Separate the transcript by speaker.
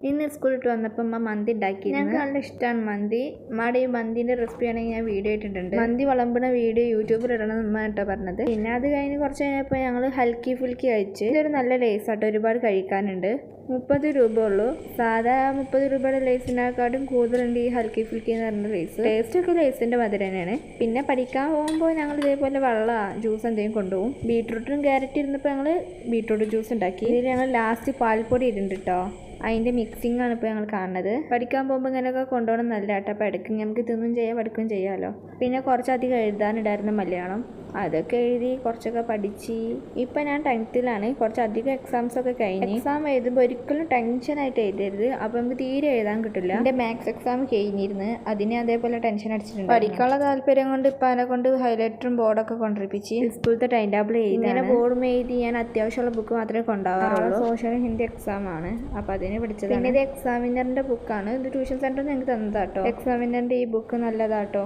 Speaker 1: ഇന്ന് സ്കൂളിൽ വിട്ട് വന്നപ്പോൾ അമ്മ മന്തി ഉണ്ടാക്കി. ഞങ്ങൾക്ക് നല്ല ഇഷ്ടമാണ് മന്തി. അമ്മയുടെ ഈ മന്തിൻ്റെ റെസിപ്പി ആണെങ്കിൽ ഞാൻ വീഡിയോ ഇട്ടിട്ടുണ്ട്. മന്തി വിളമ്പുന്ന വീഡിയോ യൂട്യൂബിൽ ഇടണം എന്ന് കേട്ടോ പറഞ്ഞത്. പിന്നെ അത് കഴിഞ്ഞ് കുറച്ച് കഴിഞ്ഞപ്പോൾ ഞങ്ങൾ ഹൽക്കി ഫുൽക്കി കഴിച്ച്. ഇതൊരു നല്ല ലേസ് ആട്ടോ, ഒരുപാട് കഴിക്കാനുണ്ട്. 30 രൂപ ഉള്ളൂ. സാധാ 30 രൂപയുടെ ലേസിനെക്കാട്ടും കൂടുതലുണ്ട് ഈ ഹൽക്കി ഫുൽക്കി എന്ന് പറഞ്ഞ ലേസ്. ടേസ്റ്റൊക്കെ ലേസിൻ്റെ മധുരം തന്നെയാണ്. പിന്നെ പഠിക്കാൻ പോകുമ്പോൾ ഞങ്ങൾ ഇതേപോലെ വെള്ളം ജ്യൂസ് എന്തെങ്കിലും കൊണ്ടുപോകും. ബീട്രൂട്ടും ക്യാരറ്റ് ഇരുന്നപ്പോൾ ഞങ്ങൾ ബീട്രൂട്ട് ജ്യൂസ് ഉണ്ടാക്കി. ഇതിൽ ഞങ്ങൾ ലാസ്റ്റ് പാൽപ്പൊടി ഇടുന്നുണ്ട് കേട്ടോ. അതിൻ്റെ മിക്സിംഗ് ആണ് ഇപ്പോൾ ഞങ്ങൾ കാണുന്നത്. പഠിക്കാൻ പോകുമ്പോൾ ഇങ്ങനെയൊക്കെ കൊണ്ടുപോകണം നല്ല കേട്ടോ. അപ്പോൾ ഇടയ്ക്ക് നമുക്ക് തിന്നും ചെയ്യാം പഠിക്കുകയും ചെയ്യാമല്ലോ. പിന്നെ കുറച്ചധികം എഴുതാനിടായിരുന്നു മലയാളം. അതൊക്കെ എഴുതി കുറച്ചൊക്കെ പഠിച്ച്. ഇപ്പം ഞാൻ 10th കുറച്ചധികം എക്സാംസൊക്കെ കഴിഞ്ഞ്. എക്സാം എഴുതുമ്പോൾ ഒരിക്കലും ടെൻഷനായിട്ട് എഴുതരുത്. അപ്പോൾ നമുക്ക് തീരെ എഴുതാൻ കിട്ടില്ല. എൻ്റെ മാത്സ് എക്സാം കഴിഞ്ഞിരുന്നു. അതിനെ അതേപോലെ ടെൻഷൻ അടിച്ചിട്ടുണ്ട്. പഠിക്കാനുള്ള താല്പര്യം കൊണ്ട് ഇപ്പം അതിനെ കൊണ്ട് ഹൈലൈറ്ററും ബോർഡൊക്കെ കൊണ്ടിരിപ്പിച്ച് സ്കൂളത്തെ ടൈം ടേബിൾ എഴുതി. ഇങ്ങനെ ബോർഡും എഴുതി ഞാൻ അത്യാവശ്യമുള്ള ബുക്ക് മാത്രമേ കൊണ്ടുപോകാറുള്ളൂ. സോഷ്യൽ ഹിന്ദി എക്സാമാണ്. അപ്പോൾ അതിനെ പഠിച്ചത്. പിന്നെ ഇത് എക്സാമിനറിൻ്റെ ബുക്കാണ്. ഇത് ട്യൂഷൻ സെൻറ്ററിൽ ഞങ്ങൾക്ക് തന്നതാട്ടോ. എക്സാമിനറിൻ്റെ ഈ ബുക്ക് നല്ലതാട്ടോ.